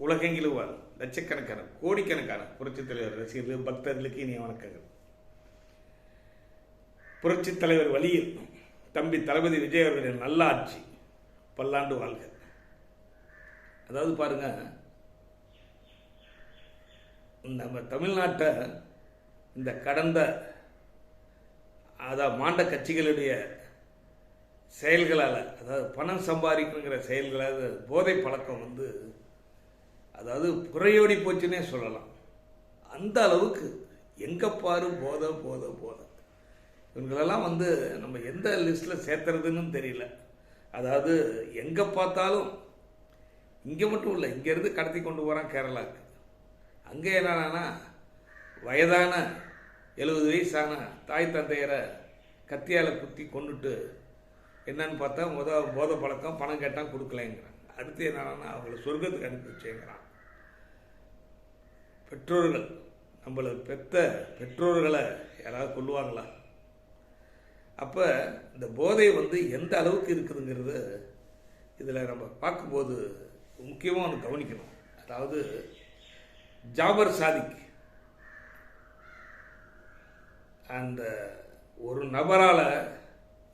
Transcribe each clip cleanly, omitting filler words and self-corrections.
உலகெங்கிலும் வாழும் லட்சக்கணக்கான கோடிக்கணக்கான புரட்சித் தலைவர் ரசிகர்கள் பக்தர்களுக்கு இனிய வணக்கங்கள். புரட்சித் தலைவர் வழியில் தம்பி தளபதி விஜய் அவர்களின் நல்லாட்சி பல்லாண்டு வாழ்க. அதாவது பாருங்க, நம்ம தமிழ்நாட்டை இந்த கடந்த மாண்ட கட்சிகளுடைய செயல்களால், அதாவது பணம் சம்பாதிக்குங்கிற செயல்களால் போதை பழக்கம் அதாவது புறையோடி போச்சுன்னே சொல்லலாம். அந்த அளவுக்கு எங்கே பாரு போதை போதை போதை. இவங்களெல்லாம் நம்ம எந்த லிஸ்ட்டில் சேர்த்துறதுன்னு தெரியல. அதாவது எங்கே பார்த்தாலும், இங்கே மட்டும் இல்லை, இங்கேருந்து கடத்தி கொண்டு போகிறான் கேரளாவுக்கு. அங்கே என்னன்னா வயதான 70 வயசான தாய் தந்தையரை கத்தியால் குத்தி கொண்டுட்டு என்னன்னு பார்த்தா போதை பழக்கம், பணம் கேட்டால் கொடுக்கலைங்கிறான். அடுத்து என்னன்னா அவங்கள சொர்க்கத்துக்கு அனுப்பி வச்சேங்கிறான். பெற்றோர்கள், நம்மளை பெற்ற பெற்றோர்களை யாராவது கொள்ளுவாங்களா? அப்போ இந்த போதை எந்த அளவுக்கு இருக்குதுங்கிறது இதில் நம்ம பார்க்கும்போது முக்கியமாக ஒன்று கவனிக்கணும். அதாவது ஜாபர் சாதிக் அந்த ஒரு நபரால்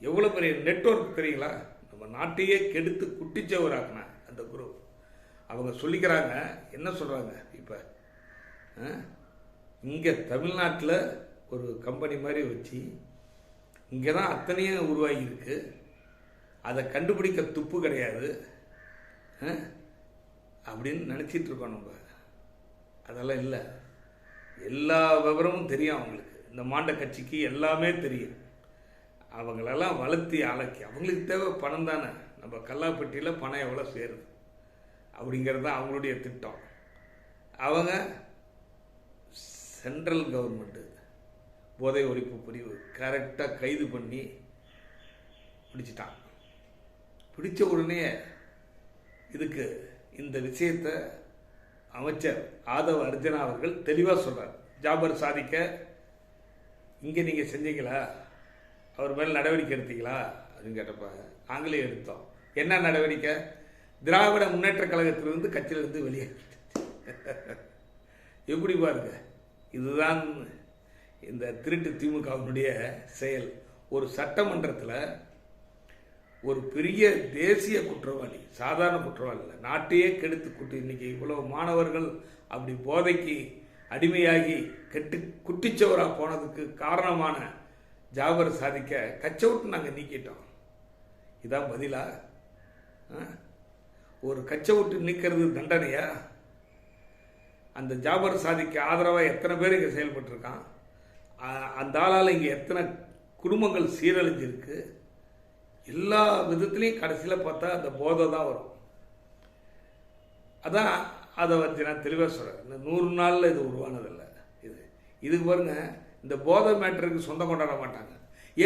எவ்வளோ பெரிய நெட்வொர்க் தெரியுங்களா? நம்ம நாட்டையே கெடுத்து குட்டிச்சவராக்குன அந்த குரூப். அவங்க சொல்லிக்கிறாங்க, என்ன சொல்கிறாங்க, இப்போ இங்கே தமிழ்நாட்டில் ஒரு கம்பெனி மாதிரி வச்சு இங்கே தான் அத்தனையும் உருவாகியிருக்கு, அதை கண்டுபிடிக்க துப்பு கிடையாது அப்படின்னு நினச்சிட்டு இருக்கோம் நம்ம. அதெல்லாம் இல்லை, எல்லா விவரமும் தெரியும் அவங்களுக்கு. இந்த மாண்ட கட்சிக்கு எல்லாமே தெரியும். அவங்களெல்லாம் வளர்த்தி ஆளாக்கி, அவங்களுக்கு தேவை பணம் தானே. நம்ம கல்லாப்பட்டியில் பணம் எவ்வளோ சேருது அப்படிங்கிறது தான் அவங்களுடைய திட்டம். அவங்க சென்ட்ரல் கவர்மெண்ட்டு போதை ஒழிப்பு பிரிவு கரெக்டாக கைது பண்ணி பிடிச்சிட்டான். பிடிச்ச உடனே இதுக்கு இந்த விஷயத்தை அமைச்சர் ஆதவ அர்ஜுனா அவர்கள் தெளிவாக சொல்கிறார். ஜாபர் சாதிக்க இங்கே நீங்கள் செஞ்சீங்களா, அவர் மேலே நடவடிக்கை எடுத்தீங்களா அப்படின்னு கேட்டப்ப நாங்களே எடுத்தோம். என்ன நடவடிக்கை? திராவிட முன்னேற்ற கழகத்திலிருந்து கட்சியிலிருந்து வெளியே. எப்படி பாருங்க, இதுதான் இந்த திருட்டு திமுகவினுடைய செயல். ஒரு சட்டமன்றத்தில் ஒரு பெரிய தேசிய குற்றவாளி, சாதாரண குற்றவாளி இல்லை, நாட்டையே கெடுத்து இன்னைக்கு இவ்வளோ மாணவர்கள் அப்படி போதைக்கு அடிமையாகி குட்டிச்சவராக போனதுக்கு காரணமான ஜாபர் சாதிக்க கட்சை விட்டு நாங்கள் நீக்கிட்டோம். இதான் பதிலா? ஒரு கட்சை விட்டு நீக்கிறது தண்டனையா? அந்த ஜாபர் சாதிக்க ஆதரவாக எத்தனை பேர் இங்கே செயல்பட்டுருக்கான்? அந்த ஆளால் இங்கே எத்தனை குடும்பங்கள் சீரழிஞ்சிருக்கு? எல்லா விதத்துலேயும் கடைசியில் பார்த்தா அந்த போதை தான் வரும். அதான் அதை நான் தெளிவாக சொல்கிறேன். இந்த 100 நாளில் இது உருவானதில்லை. இதுக்கு பாருங்க, இந்த போதை மேட்டருக்கு சொந்தம் கொண்டாட மாட்டாங்க.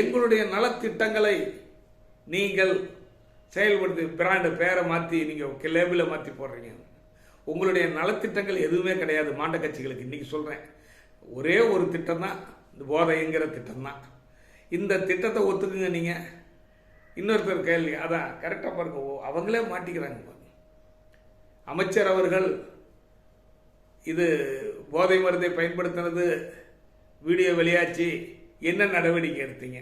எங்களுடைய நலத்திட்டங்களை நீங்கள் செயல்படுத்தி பிராண்டு பேரை மாற்றி நீங்கள் லேபிளை மாற்றி போடுறீங்க. உங்களுடைய நலத்திட்டங்கள் எதுவுமே கிடையாது மாண்ட கட்சிகளுக்கு. இன்றைக்கி சொல்கிறேன், ஒரே ஒரு திட்டம் தான், இந்த போதைங்கிற திட்டம் தான். இந்த திட்டத்தை ஒத்துக்குங்க. நீங்கள் இன்னொருத்தர் கேள்வி, அதான் கரெக்டாக பாருங்க, அவங்களே மாட்டிக்கிறாங்க. அமைச்சர் அவர்கள் இது போதை மருந்தை பயன்படுத்தினது வீடியோ வெளியாச்சு, என்ன நடவடிக்கை எடுத்தீங்க?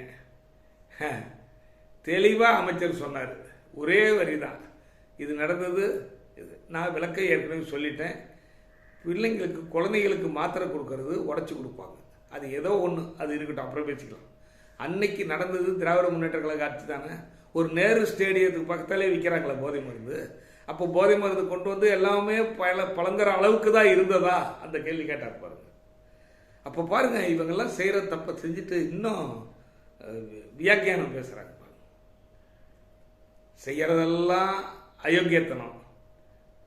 தெளிவாக அமைச்சர் சொன்னார், ஒரே வரி தான், இது நடந்தது. நான் விளக்க ஏற்கனவே சொல்லிட்டேன். பிள்ளைங்களுக்கு குழந்தைகளுக்கு மாத்திரை கொடுக்கறது உடச்சி கொடுப்பாங்க, அது ஏதோ ஒன்று, அது இருக்கட்டும், அப்புறம் பேசிக்கலாம். அன்னைக்கு நடந்தது திராவிட முன்னேற்ற கழக ஆட்சி தானே. ஒரு நேரு ஸ்டேடியத்துக்கு பக்கத்தாலே விற்கிறாங்களா போதை மருந்து? அப்போ போதை மருந்து கொண்டு எல்லாமே பழங்குற அளவுக்கு தான் இருந்ததா? அந்த கேள்வி கேட்டார் பாருங்க. அப்போ பாருங்க, இவங்கெல்லாம் செய்கிற தப்பை செஞ்சுட்டு இன்னும் வியாக்கியானம் பேசுகிறாங்க. செய்கிறதெல்லாம் அயோக்கியத்தனம்,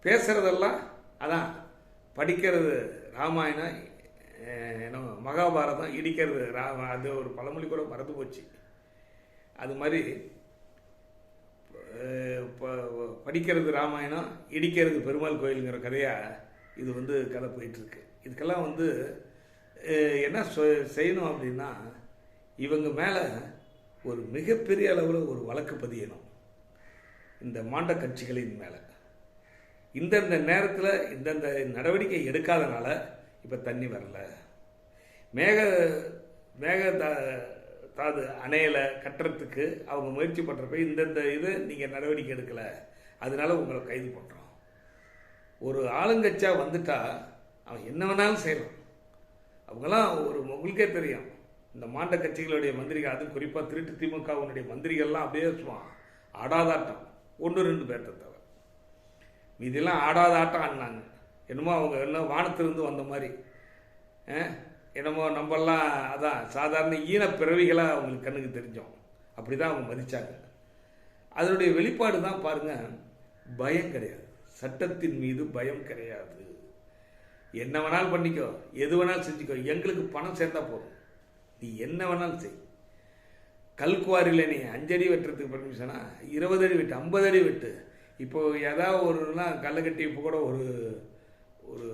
பேசுகிறதெல்லாம் அதான் படிக்கிறது ராமாயணம், என்ன மகாபாரதம், இடிக்கிறது அது ஒரு பழமொழி கூட மறந்து போச்சு. அது மாதிரி படிக்கிறது ராமாயணம், இடிக்கிறது பெருமாள் கோயிலுங்கிற கதையாக இது கதை போயிட்டுருக்கு. இதுக்கெல்லாம் என்ன செய்யணும் அப்படின்னா, இவங்க மேலே ஒரு மிகப்பெரிய அளவில் ஒரு வழக்கு பதியணும் இந்த மாண்ட கட்சிகளின் மேலே. இந்தந்த நேரத்தில் இந்தந்த நடவடிக்கை எடுக்காதனால இப்போ தண்ணி வரல. மேக மேக தாது அணையில் கட்டுறதுக்கு அவங்க முயற்சி பண்ணுறப்ப இந்தந்த இது நீங்கள் நடவடிக்கை எடுக்கலை, அதனால உங்களை கைது பண்ணுறோம். ஒரு ஆளுங்கட்சியா வந்துட்டா அவன் என்ன வேணாலும் செய்யலாம். அவங்கெல்லாம் உங்களுக்கே தெரியும், இந்த மாண்ட கட்சிகளுடைய மந்திரிகள், அது குறிப்பாக திருட்டு திமுகவுடைய மந்திரிகள்லாம் அப்படியே சும்மா ஆடாதாட்டம், 1-2 பேர்த்த தவிர மீதெல்லாம் ஆடாத ஆட்டம் ஆடினாங்க. என்னமோ அவங்க எல்லாம் வானத்திலிருந்து வந்த மாதிரி, என்னமோ நம்மெல்லாம் அதான் சாதாரண ஈன பிறவிகளாக அவங்களுக்கு கண்ணுக்கு தெரிஞ்சோம். அப்படி தான் அவங்க மதித்தாங்க. அதனுடைய வெளிப்பாடு தான் பாருங்கள், பயம் கிடையாது, சட்டத்தின் மீது பயம் கிடையாது. என்ன வேணாலும் பண்ணிக்கோ, எது வேணாலும் செஞ்சுக்கோ, எங்களுக்கு பணம் சேர்ந்தா போதும், நீ என்ன வேணாலும் செய். கல்குவாரியில் நீ 5 அடி வெட்டுறதுக்கு பர்மிஷனா 20 அடி வெட்டு, 50 அடி வெட்டு. இப்போ ஏதாவது ஒருனா கல்லை கட்டி, இப்போ கூட ஒரு ஒரு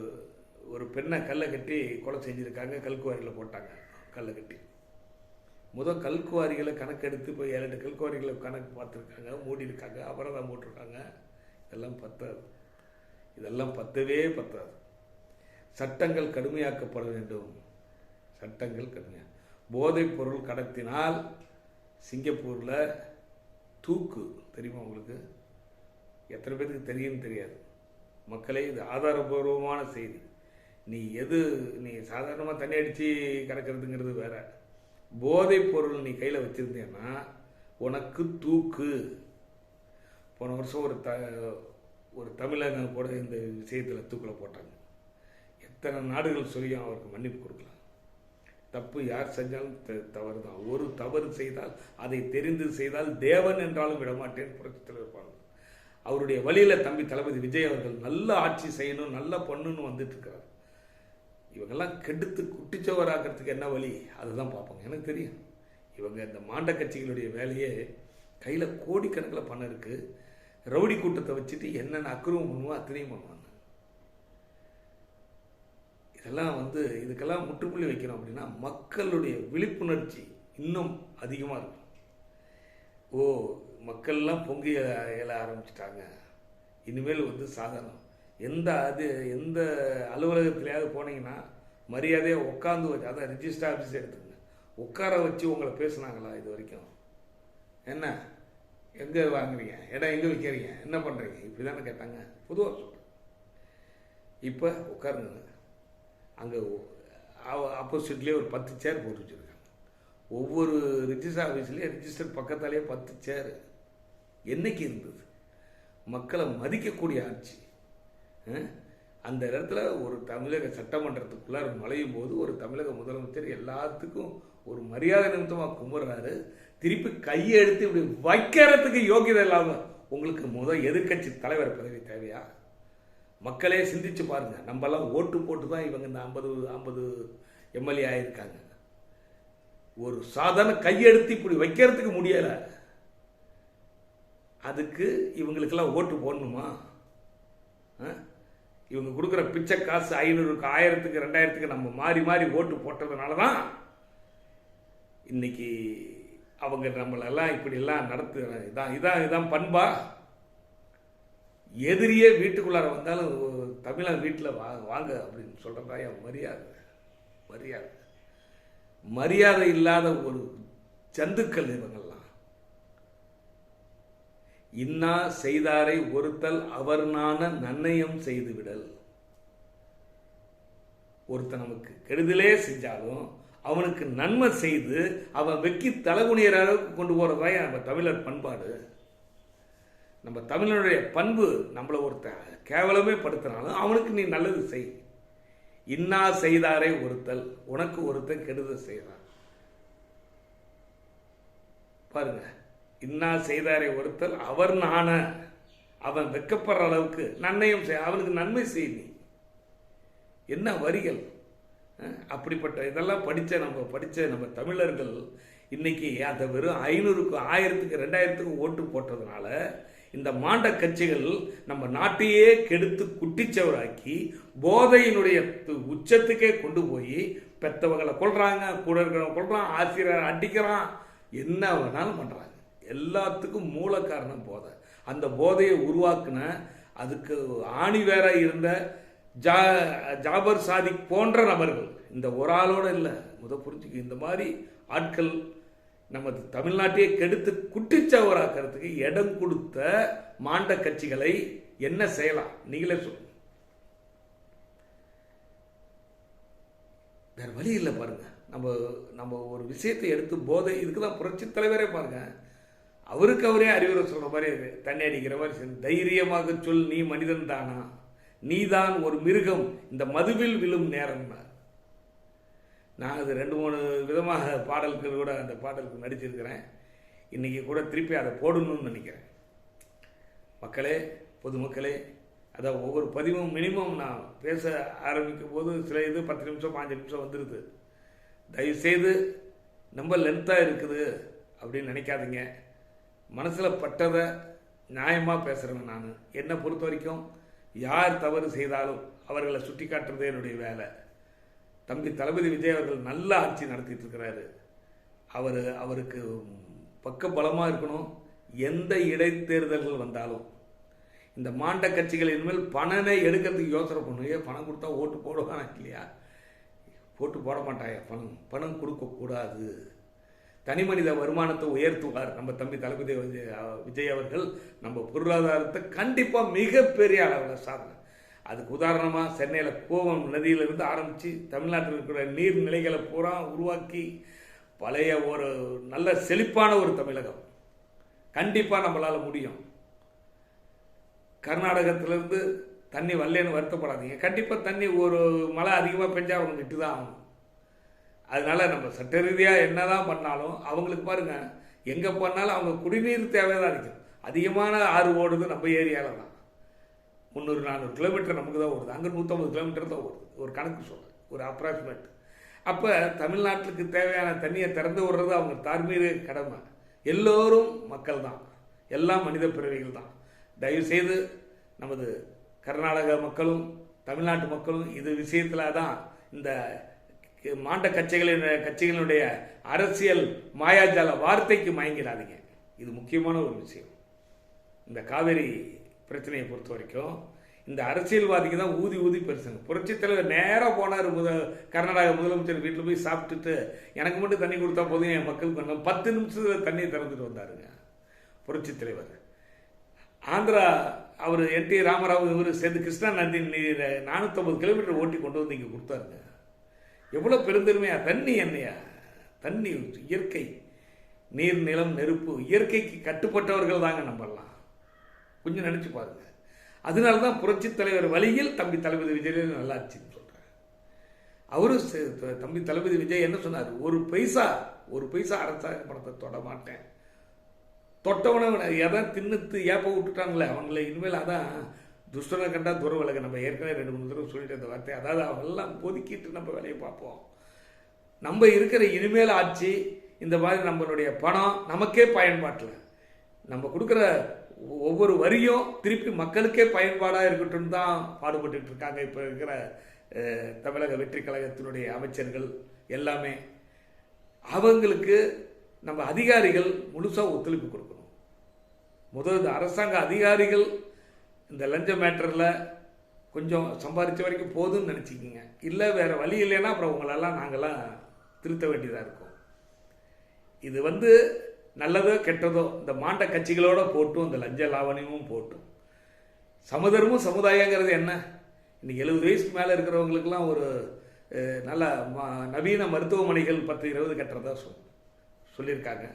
ஒரு பெண்ணை கல்லை கட்டி கொலை செஞ்சுருக்காங்க, கல்குவாரியில் போட்டாங்க கல்லை கட்டி. முதல் கல்குவாரிகளை கணக்கெடுத்து இப்போ 7-8 கல்குவாரிகளை கணக்கு பார்த்துருக்காங்க, மூடி இருக்காங்க, அபராதம் போட்டிருக்காங்க. இதெல்லாம் பத்தாது, இதெல்லாம் பத்தவே பத்தாது. சட்டங்கள் கடுமையாக்கப்பட வேண்டும், சட்டங்கள் கடுமையாக. போதைப் பொருள் கடத்தினால் சிங்கப்பூரில் தூக்கு, தெரியுமா உங்களுக்கு? எத்தனை பேருக்கு தெரியும்னு தெரியாது. மக்களே, இது ஆதாரபூர்வமான செய்தி. நீ சாதாரணமாக தண்ணி அடித்து கிடக்கிறதுங்கிறது வேற. போதைப் பொருள் நீ கையில் வச்சுருந்தேன்னா உனக்கு தூக்கு. போன வருஷம் ஒரு தமிழனை கூட இந்த விஷயத்தில் தூக்கில் போட்டாங்க. எத்தனை நாடுகள் சொல்லியும் அவருக்கு மன்னிப்பு கொடுக்கலாம். தப்பு யார் செஞ்சாலும் தவறு தான். ஒரு தவறு செய்தால் அதை தெரிந்து செய்தால் தேவன் என்றாலும் விடமாட்டேன் புரட்சித்தில் இருப்பாங்க. அவருடைய வழியில் தம்பி தளபதி விஜய் அவர்கள் நல்ல ஆட்சி செய்யணும், நல்ல பண்ணுன்னு வந்துட்டு இருக்கிறார். இவங்கெல்லாம் கெடுத்து குட்டிச்சவராக்கிறதுக்கு என்ன வழி, அதுதான் பார்ப்பாங்க. எனக்கு தெரியும், இவங்க இந்த மாண்ட கட்சிகளுடைய வேலையே கையில் கோடிக்கணக்கில் பணம் இருக்குது. ரவுடி கூட்டத்தை வச்சுட்டு என்னென்ன அக்கிரமம் பண்ணுவோம் அத்தனையும் பண்ணுவாங்க. இதெல்லாம் இதுக்கெல்லாம் முற்றுப்புள்ளி வைக்கணும் அப்படின்னா மக்களுடைய விழிப்புணர்ச்சி இன்னும் அதிகமாக இருக்கும். மக்கள்லாம் பொங்கி எழ ஆரம்பிச்சிட்டாங்க. இனிமேல் சாதாரணம் எந்த அலுவலகத்திலேயாவது போனீங்கன்னா மரியாதையாக உட்காந்து வச்சு, அதான் ரிஜிஸ்டர் ஆஃபீஸ் எடுத்துங்க, உட்கார வச்சு உங்களை பேசுனாங்களா இது வரைக்கும்? என்ன எங்கே வாங்குறீங்க, இடம் எங்கே விற்கிறீங்க, என்ன பண்ணுறீங்க, இப்படி தானே கேட்டாங்க. பொதுவாக சொல்கிறேன். இப்போ உட்காருங்க, அங்கே ஆப்போசிட்லேயே ஒரு 10 சேர் போட்டு வச்சுருக்காங்க. ஒவ்வொரு ரிஜிஸ்டர் ஆஃபீஸ்லேயே ரிஜிஸ்டர் பக்கத்தாலேயே 10 சேர். என்னைக்கு இருந்தது? மக்களை மதிக்கக்கூடிய ஆட்சி. அந்த இடத்துல ஒரு தமிழக சட்டமன்றத்துக்குள்ளார நுழையும் போது ஒரு தமிழக முதலமைச்சர் எல்லாத்துக்கும் ஒரு மரியாதை நிமித்தமாக கும்பிட்றாரு. திருப்பி கையை எடுத்து இப்படி வைக்கிறதுக்கு யோகியதை இல்லாமல் உங்களுக்கு எதிர்கட்சி தலைவர் பதவி தேவையா? மக்களே சிந்திச்சு பாருங்க. நம்மெல்லாம் ஓட்டு போட்டு தான் இவங்க இந்த 50 எம்எல்ஏ ஆயிருக்காங்க. ஒரு சாதாரண கையெடுத்து இப்படி வைக்கிறதுக்கு முடியல. அதுக்கு இவங்களுக்கெல்லாம் ஓட்டு போடணுமா? இவங்க கொடுக்குற பிச்சை காசு 500க்கு 1000க்கு 2000க்கு நம்ம மாறி மாறி ஓட்டு போட்டதுனால தான் இன்னைக்கு அவங்க நம்மளெல்லாம் இப்படியெல்லாம் நடத்து. இதான் பண்பா? எதிரியே வீட்டுக்குள்ளார வந்தாலும் தமிழன் வீட்டில் வாங்க அப்படின்னு சொல்கிறதா என் மரியாதை இல்லாத ஒரு ஜந்துக்கள் இவங்கெல்லாம். இன்னா செய்தாரை ஒருத்தல் அவர்னான நன்னயம் செய்து விடல். ஒருத்தன் நமக்கு கெடுதலே செஞ்சாலும் அவனுக்கு நன்மை செய்து அவன் வெக்கி தலைகுனியற அளவுக்கு கொண்டு போறதா நம்ம தமிழர் பண்பாடு. நம்ம தமிழனுடைய பண்பு. நம்மளை ஒருத்தன் கேவலமே படுத்தினாலும் அவனுக்கு நீ நல்லது செய். இன்னா செய்தாரை ஒருத்தல், உனக்கு ஒருத்தன் கெடுதல் செய்யறான் பாருங்க. இன்னா செய்தாரை ஒருத்தல் அவர் நான, அவன் வெக்கப்படுற அளவுக்கு நன்னயம் செய், அவனுக்கு நன்மை செய். நீ என்ன வரிகள்! அப்படிப்பட்ட இதெல்லாம் படித்த நம்ம தமிழர்கள் இன்னைக்கு அந்த வெறும் 500க்கு 1000க்கு 2000க்கு ஓட்டு போட்டதுனால இந்த மாண்ட கட்சிகள் நம்ம நாட்டையே கெடுத்து குட்டிச்சவராக்கி போதையினுடைய உச்சத்துக்கே கொண்டு போய் பெத்தவங்களை கொள்றாங்க, கூட இருக்கிறவங்க கொள்றான், ஆசிரியர் அடிக்கிறான், என்ன வேணாலும் பண்றாங்க. எல்லாத்துக்கும் மூல காரணம் போதை. அந்த போதையை உருவாக்குன அதுக்கு ஆணி வேற இருந்த ஜாபர் சாதிக் போன்ற நபர்கள், இந்த ஒரு ஆளோட இல்லை, புரிஞ்சுக்கு இந்த மாதிரி ஆட்கள் நமது தமிழ்நாட்டையே கெடுத்து குட்டிச்சவராக்கிறதுக்கு இடம் கொடுத்த மாண்ட கட்சிகளை என்ன செய்யலாம் நீங்களே சொல்லுங்க. வேற வழி இல்லை பாருங்க. நம்ம ஒரு விஷயத்தை எடுத்து போதை, இதுக்கு தான் புரட்சி தலைவரே பாருங்க, அவருக்கு அவரே அறிவுரை சொல்ற மாதிரி தண்ணி அடிக்கிற மாதிரி, தைரியமாக சொல் நீ மனிதன் தானா, நீதான் ஒரு மிருகம் இந்த மதுவில் விழும் நேரம். நான் அது 2-3 விதமாக பாடல்கள் கூட அந்த பாடலுக்கு நடிச்சிருக்கிறேன். இன்றைக்கி கூட திருப்பி அதை போடணும்னு நினைக்கிறேன். மக்களே, பொதுமக்களே, அதான் ஒவ்வொரு பதிவும் மினிமம் நான் பேச ஆரம்பிக்கும் போது சில இது 10 நிமிஷம் 5 நிமிஷம் வந்துடுது. தயவுசெய்து ரொம்ப லென்த்தாக இருக்குது அப்படின்னு நினைக்காதீங்க. மனசில் பட்டதை நியாயமாக பேசுகிறேன். நான் என்னை பொறுத்த வரைக்கும் யார் தவறு செய்தாலும் அவர்களை சுட்டி காட்டுறதே என்னுடைய வேலை. தம்பி தளபதி விஜய் அவர்கள் நல்ல ஆட்சி நடத்திட்டு இருக்கிறாரு. அவருக்கு பக்க பலமாக இருக்கணும். எந்த இடைத்தேர்தல்கள் வந்தாலும் இந்த மாண்ட கட்சிகள் இனிமேல் பணனை எடுக்கிறதுக்கு யோசனை பண்ணுங்க. பணம் கொடுத்தா ஓட்டு போடுவானா இல்லையா? ஓட்டு போட மாட்டாங்க. பணம் கொடுக்கக்கூடாது. தனி மனித வருமானத்தை உயர்த்துவார் நம்ம தம்பி தளபதி விஜய் அவர்கள். நம்ம பொருளாதாரத்தை கண்டிப்பாக மிகப்பெரிய அளவில் சாதனை. அதுக்கு உதாரணமாக சென்னையில் கோவம் நதியிலிருந்து ஆரம்பித்து தமிழ்நாட்டில் இருக்கிற நீர்நிலைகளை பூரா உருவாக்கி பழைய ஒரு நல்ல செழிப்பான ஒரு தமிழகம் கண்டிப்பாக நம்மளால் முடியும். கர்நாடகத்திலேருந்து தண்ணி வரலன்னு வருத்தப்படாதீங்க. கண்டிப்பாக தண்ணி ஒரு மழை அதிகமாக பெஞ்சால் அவங்க விட்டு தான் ஆகணும். அதனால் நம்ம சட்ட ரீதியாக என்ன தான் பண்ணாலும் அவங்களுக்கு பாருங்கள், எங்கே பண்ணாலும் அவங்க குடிநீர் தேவை தான் இருக்கும். அதிகமான ஆறு ஓடுது நம்ம ஏரியாவில் தான். 300-400 கிலோமீட்டர் நமக்கு தான் ஓடுது. அங்கே 150 கிலோமீட்டர் தான் ஓடுது. ஒரு கணக்கு சொல்கிறேன், ஒரு அப்ராக்சிமேட். அப்போ தமிழ்நாட்டுக்கு தேவையான தண்ணியை திறந்து விடுறது அவங்க தார்மீக கடமை. எல்லோரும் மக்கள் தான், எல்லாம் மனித பிறவிகள் தான். தயவுசெய்து நமது கர்நாடக மக்களும் தமிழ்நாட்டு மக்களும் இது விஷயத்தில் தான் இந்த மாண்ட கட்சிகளினுடைய அரசியல் மாயாஜால வார்த்தைக்கு மயங்கிடாதீங்க. இது முக்கியமான ஒரு விஷயம். இந்த காவேரி பிரச்சனையை பொறுத்த வரைக்கும் இந்த அரசியல்வாதிக்கு தான் ஊதி ஊதி பெருசுங்க. புரட்சித் தலைவர் நேராக போனார் கர்நாடக முதலமைச்சர் வீட்டில் போய் சாப்பிட்டுட்டு எனக்கு மட்டும் தண்ணி கொடுத்தா போதும் என் மக்களுக்கு பண்ண 10 நிமிஷத்தில் தண்ணியை திறந்துட்டு வந்தாருங்க புரட்சித் தலைவர். ஆந்திரா அவர் என்டி ராமராவ் இவர் சேர்ந்து கிருஷ்ணா நதி நீரை 450 கிலோமீட்டர் ஓட்டி கொண்டு வந்து இங்கே கொடுத்தாருங்க. எவ்வளோ பெருந்தன்மையா! தண்ணி என்னையா? தண்ணி இயற்கை, நீர் நிலம் நெருப்பு இயற்கைக்கு கட்டுப்பட்டவர்கள் தாங்க நம்மெல்லாம். கொஞ்சம் நினச்சி பாருங்க. அதனால தான் புரட்சி தலைவர் வழியில் தம்பி தளபதி விஜய் நல்லாச்சுன்னு சொல்கிறேன். அவரு தம்பி தளபதி விஜய் என்ன சொன்னார்? ஒரு பைசா அரசாங்க பணத்தை தொட மாட்டேன். தொட்டவனை எதை தின்னுத்து ஏப்ப விட்டுட்டாங்களே அவங்கள இனிமேல் அதான் துஷ்டனை கண்டா துற விலக. நம்ம ஏற்கனவே 2-3 தடவை சொல்லிட்டு அந்த வார்த்தை. அதாவது அவெல்லாம் ஒதுக்கிட்டு நம்ம வேலையை பார்ப்போம். நம்ம இருக்கிற இனிமேல் ஆட்சி இந்த மாதிரி நம்மளுடைய பணம் நமக்கே பயன்பாட்டில் நம்ம கொடுக்குற ஒவ்வொரு வரியும் திருப்பி மக்களுக்கே பயன்பாடாக இருக்கட்டும் தான் பாடுபட்டு இருக்காங்க இப்போ இருக்கிற தமிழக வெற்றி கழகத்தினுடைய அமைச்சர்கள் எல்லாமே. அவங்களுக்கு நம்ம அதிகாரிகள் முழுசாக ஒத்துழைப்பு கொடுக்கணும். முதல் அரசாங்க அதிகாரிகள் இந்த லஞ்ச மேட்டரில் கொஞ்சம் சம்பாதிச்ச வரைக்கும் போதும்னு நினச்சிக்கிங்க. இல்லை வேறு வழி இல்லைன்னா அப்புறம் உங்களெல்லாம் நாங்கள்லாம் திருத்த வேண்டியதாக இருக்கும். இது நல்லதோ கெட்டதோ இந்த மாண்ட கட்சிகளோடு போட்டும் இந்த லஞ்ச லாவணியமும் போட்டும் சமதர்மம் சமுதாயங்கிறது என்ன? இன்னைக்கு 70 வயசுக்கு மேலே இருக்கிறவங்களுக்கெல்லாம் ஒரு நல்ல நவீன மருத்துவமனைகள் 10-20 கட்டுறதா சொல்லியிருக்காங்க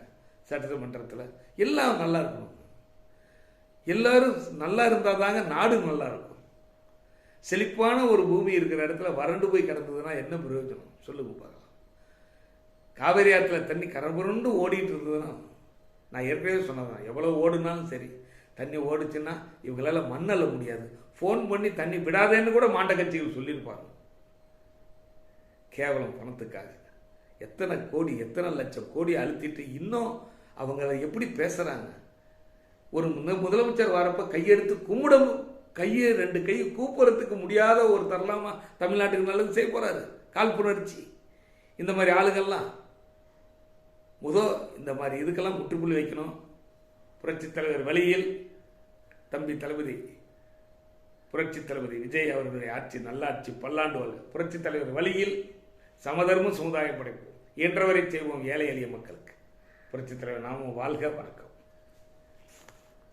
சட்டமன்றத்தில். எல்லாம் நல்லா இருக்கணும். எல்லாரும் நல்லா இருந்தால் தாங்க நாடு நல்லா இருக்கும். செழிப்பான ஒரு பூமி இருக்கிற இடத்துல வறண்டு போய் கிடந்ததுன்னா என்ன பிரயோஜனம் சொல்லுங்க பார்க்கலாம். காவேரி ஆற்றுல தண்ணி கரபுரண்டு ஓடிட்டு இருந்ததுன்னா, நான் ஏற்கனவே சொன்னதான், எவ்வளோ ஓடுனாலும் சரி தண்ணி ஓடுச்சுன்னா இவங்களால மண்ணல்ல முடியாது. ஃபோன் பண்ணி தண்ணி விடாதேன்னு கூட மாண்ட கட்சிகள் சொல்லியிருப்பாங்க. கேவலம் பணத்துக்காக எத்தனை கோடி எத்தனை லட்சம் கோடி அழுத்திட்டு இன்னும் அவங்க எப்படி பேசுகிறாங்க. ஒரு முதலமைச்சர் வரப்ப கையெடுத்து கும்பிடம் கையை 2 கை கூப்புறதுக்கு முடியாத ஒரு தரலாமா தமிழ்நாட்டுக்கு நல்லது செய்ய போகிறாரு. காழ்ப்புணர்ச்சி இந்த மாதிரி ஆளுகள்லாம் இந்த மாதிரி இதுக்கெல்லாம் முற்றுப்புள்ளி வைக்கணும். புரட்சித் தலைவர் வழியில் தம்பி தளபதி புரட்சித் தளபதி விஜய் அவர்களுடைய ஆட்சி நல்லாட்சி பல்லாண்டு வாழ்க. புரட்சித் தலைவர் வழியில் சமதர்ம சமுதாயம் படைப்போம். இயன்றவரை செய்வோம் ஏழை எளிய மக்களுக்கு. புரட்சித் தலைவர் நாமும் வாழ்க. வணக்கம்.